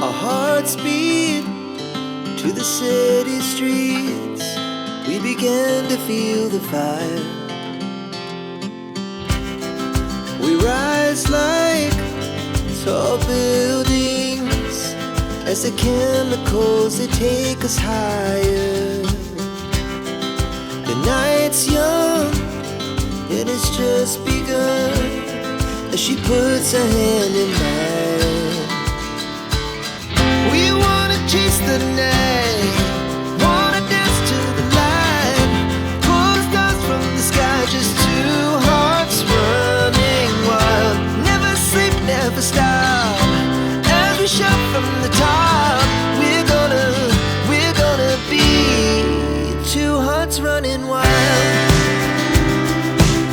Our hearts beat to the city streets. We began to feel the fire. We rise like tall buildings as the chemicals, they take us higher. The night's young, it has just begun, as she puts her hand in mine. We wanna chase the night.